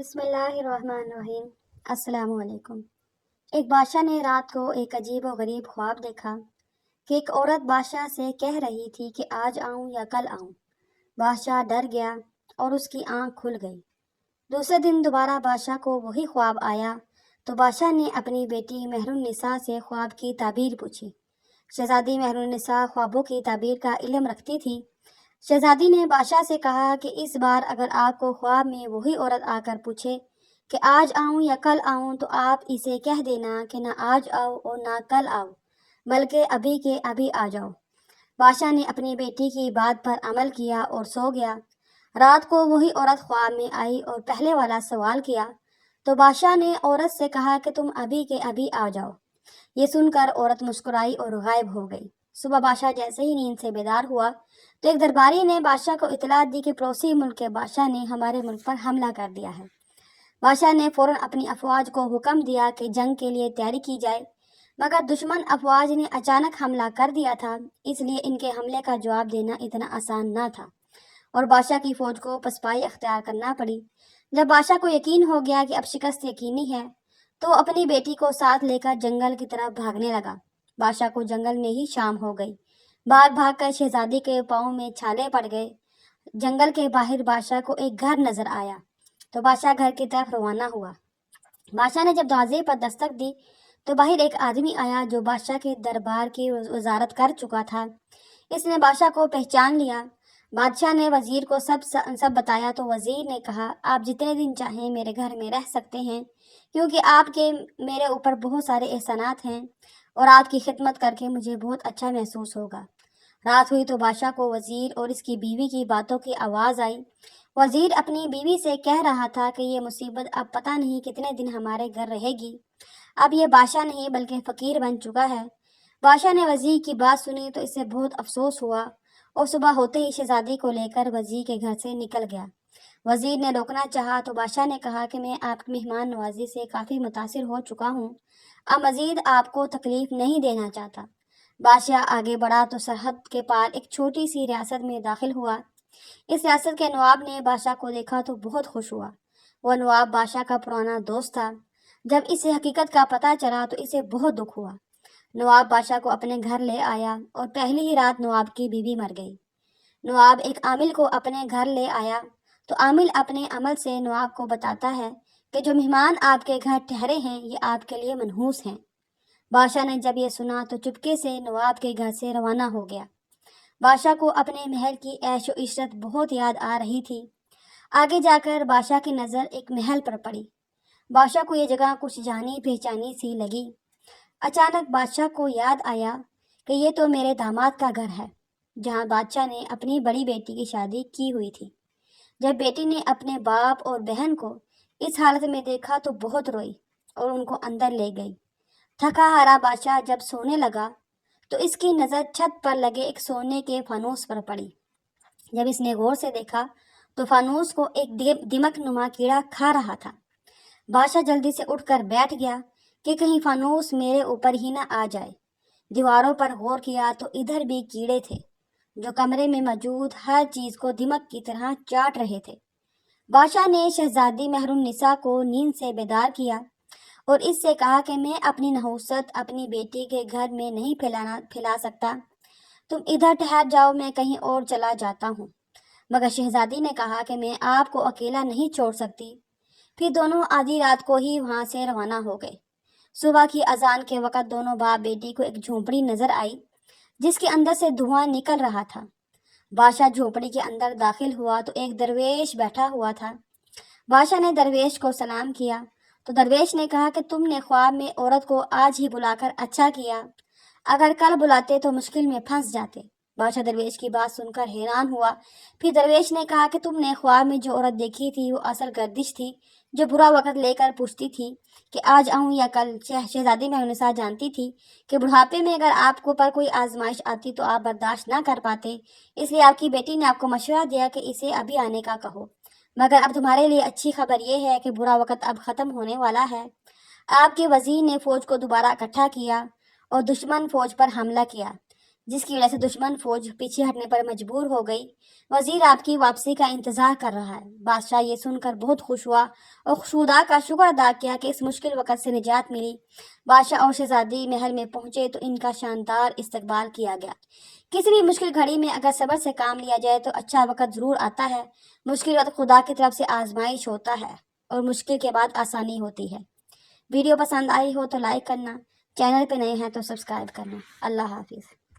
بسم اللہ الرحمن الرحیم۔ السلام علیکم۔ ایک بادشاہ نے رات کو ایک عجیب و غریب خواب دیکھا کہ ایک عورت بادشاہ سے کہہ رہی تھی کہ آج آؤں یا کل آؤں۔ بادشاہ ڈر گیا اور اس کی آنکھ کھل گئی۔ دوسرے دن دوبارہ بادشاہ کو وہی خواب آیا تو بادشاہ نے اپنی بیٹی مہر النساء سے خواب کی تعبیر پوچھی۔ شہزادی مہر النساء خوابوں کی تعبیر کا علم رکھتی تھی۔ شہزادی نے بادشاہ سے کہا کہ اس بار اگر آپ کو خواب میں وہی عورت آ کر پوچھے کہ آج آؤں یا کل آؤں تو آپ اسے کہہ دینا کہ نہ آج آؤ اور نہ کل آؤ بلکہ ابھی کے ابھی آ جاؤ۔ بادشاہ نے اپنی بیٹی کی بات پر عمل کیا اور سو گیا۔ رات کو وہی عورت خواب میں آئی اور پہلے والا سوال کیا تو بادشاہ نے عورت سے کہا کہ تم ابھی کے ابھی آ جاؤ۔ یہ سن کر عورت مسکرائی اور غائب ہو گئی۔ صبح بادشاہ جیسے ہی نیند سے بیدار ہوا تو ایک درباری نے بادشاہ کو اطلاع دی کہ پڑوسی ملک کے بادشاہ نے ہمارے ملک پر حملہ کر دیا ہے۔ بادشاہ نے فوراً اپنی افواج کو حکم دیا کہ جنگ کے لیے تیاری کی جائے، مگر دشمن افواج نے اچانک حملہ کر دیا تھا، اس لیے ان کے حملے کا جواب دینا اتنا آسان نہ تھا اور بادشاہ کی فوج کو پسپائی اختیار کرنا پڑی۔ جب بادشاہ کو یقین ہو گیا کہ اب شکست یقینی ہے تو وہ اپنی بیٹی کو ساتھ لے کر جنگل کی طرف بھاگنے لگا۔ بادشاہ کو جنگل میں ہی شام ہو گئی۔ بھاگ بھاگ کر شہزادی کے پاؤں میں چھالے پڑ گئے۔ جنگل کے باہر بادشاہ کو ایک گھر نظر آیا تو بادشاہ گھر کی طرف روانہ ہوا۔ بادشاہ نے جب دروازے پر دستک دی تو باہر ایک آدمی آیا جو بادشاہ کے دربار کی وزارت کر چکا تھا۔ اس نے بادشاہ کو پہچان لیا۔ بادشاہ نے وزیر کو سب بتایا تو وزیر نے کہا آپ جتنے دن چاہیں میرے گھر میں رہ سکتے ہیں کیونکہ آپ کے میرے اوپر بہت سارے احسانات ہیں اور آپ کی خدمت کر کے مجھے بہت اچھا محسوس ہوگا۔ رات ہوئی تو بادشاہ کو وزیر اور اس کی بیوی کی باتوں کی آواز آئی۔ وزیر اپنی بیوی سے کہہ رہا تھا کہ یہ مصیبت اب پتہ نہیں کتنے دن ہمارے گھر رہے گی۔ اب یہ بادشاہ نہیں بلکہ فقیر بن چکا ہے۔ بادشاہ نے وزیر کی بات سنی تو اسے بہت افسوس ہوا اور صبح ہوتے ہی شہزادی کو لے کر وزیر کے گھر سے نکل گیا۔ وزیر نے روکنا چاہا تو بادشاہ نے کہا کہ میں آپ کی مہمان نوازی سے کافی متاثر ہو چکا ہوں، اب مزید آپ کو تکلیف نہیں دینا چاہتا۔ بادشاہ آگے بڑھا تو سرحد کے پار ایک چھوٹی سی ریاست میں داخل ہوا۔ اس ریاست کے نواب نے بادشاہ کو دیکھا تو بہت خوش ہوا۔ وہ نواب بادشاہ کا پرانا دوست تھا۔ جب اسے حقیقت کا پتہ چلا تو اسے بہت دکھ ہوا۔ نواب بادشاہ کو اپنے گھر لے آیا اور پہلی ہی رات نواب کی بیوی مر گئی۔ نواب ایک عامل کو اپنے گھر لے آیا تو عامل اپنے عمل سے نواب کو بتاتا ہے کہ جو مہمان آپ کے گھر ٹھہرے ہیں یہ آپ کے لیے منحوس ہیں۔ بادشاہ نے جب یہ سنا تو چپکے سے نواب کے گھر سے روانہ ہو گیا۔ بادشاہ کو اپنے محل کی عیش و عشرت بہت یاد آ رہی تھی۔ آگے جا کر بادشاہ کی نظر ایک محل پر پڑی۔ بادشاہ کو یہ جگہ کچھ جانی پہچانی سی لگی۔ اچانک بادشاہ کو یاد آیا کہ یہ تو میرے داماد کا گھر ہے جہاں بادشاہ نے اپنی بڑی بیٹی کی شادی کی ہوئی تھی۔ جب بیٹی نے اپنے باپ اور بہن کو اس حالت میں دیکھا تو بہت روئی اور ان کو اندر لے گئی۔ تھکا ہارا بادشاہ جب سونے لگا تو اس کی نظر چھت پر لگے ایک سونے کے فانوس پر پڑی۔ جب اس نے غور سے دیکھا تو فانوس کو ایک دمک نما کیڑا کھا رہا تھا۔ بادشاہ جلدی سے اٹھ کر بیٹھ گیا کہ کہیں فانوس میرے اوپر ہی نہ آ جائے۔ دیواروں پر غور کیا تو ادھر بھی کیڑے تھے جو کمرے میں موجود ہر چیز کو دمک کی طرح چاٹ رہے تھے۔ بادشاہ نے شہزادی مہر النساء کو نیند سے بیدار کیا اور اس سے کہا کہ میں اپنی نحوست اپنی بیٹی کے گھر میں نہیں پھیلا سکتا، تم ادھر ٹھہر جاؤ، میں کہیں اور چلا جاتا ہوں۔ مگر شہزادی نے کہا کہ میں آپ کو اکیلا نہیں چھوڑ سکتی۔ پھر دونوں آدھی رات کو ہی وہاں سے روانہ ہو گئے۔ صبح کی اذان کے وقت دونوں باپ بیٹی کو ایک جھونپڑی نظر آئی جس کے اندر سے دھواں نکل رہا تھا۔ بادشاہ جھونپڑی کے اندر داخل ہوا تو ایک درویش بیٹھا ہوا تھا۔ بادشاہ نے درویش کو سلام کیا تو درویش نے کہا کہ تم نے خواب میں عورت کو آج ہی بلا کر اچھا کیا، اگر کل بلاتے تو مشکل میں پھنس جاتے۔ بادشاہ درویش کی بات سن کر حیران ہوا۔ پھر درویش نے کہا کہ تم نے خواب میں جو عورت دیکھی تھی وہ اصل گردش تھی جو برا وقت لے کر پوچھتی تھی کہ آج آؤں یا کل۔ شہزادی مہر النساء جانتی تھی کہ بڑھاپے میں اگر آپ کو پر کوئی آزمائش آتی تو آپ برداشت نہ کر پاتے، اس لیے آپ کی بیٹی نے آپ کو مشورہ دیا کہ اسے ابھی آنے کا کہو، مگر اب تمہارے لیے اچھی خبر یہ ہے کہ برا وقت اب ختم ہونے والا ہے۔ آپ کے وزیر نے فوج کو دوبارہ اکٹھا کیا اور دشمن فوج پر حملہ کیا۔ جس کی وجہ سے دشمن فوج پیچھے ہٹنے پر مجبور ہو گئی۔ وزیر آپ کی واپسی کا انتظار کر رہا ہے۔ بادشاہ یہ سن کر بہت خوش ہوا اور خدا کا شکر ادا کیا کہ اس مشکل وقت سے نجات ملی۔ بادشاہ اور شہزادی محل میں پہنچے تو ان کا شاندار استقبال کیا گیا۔ کسی بھی مشکل گھڑی میں اگر صبر سے کام لیا جائے تو اچھا وقت ضرور آتا ہے۔ مشکل وقت خدا کی طرف سے آزمائش ہوتا ہے اور مشکل کے بعد آسانی ہوتی ہے۔ ویڈیو پسند آئی ہو تو لائک کرنا، چینل پہ نئے ہیں تو سبسکرائب کرنا۔ اللہ حافظ۔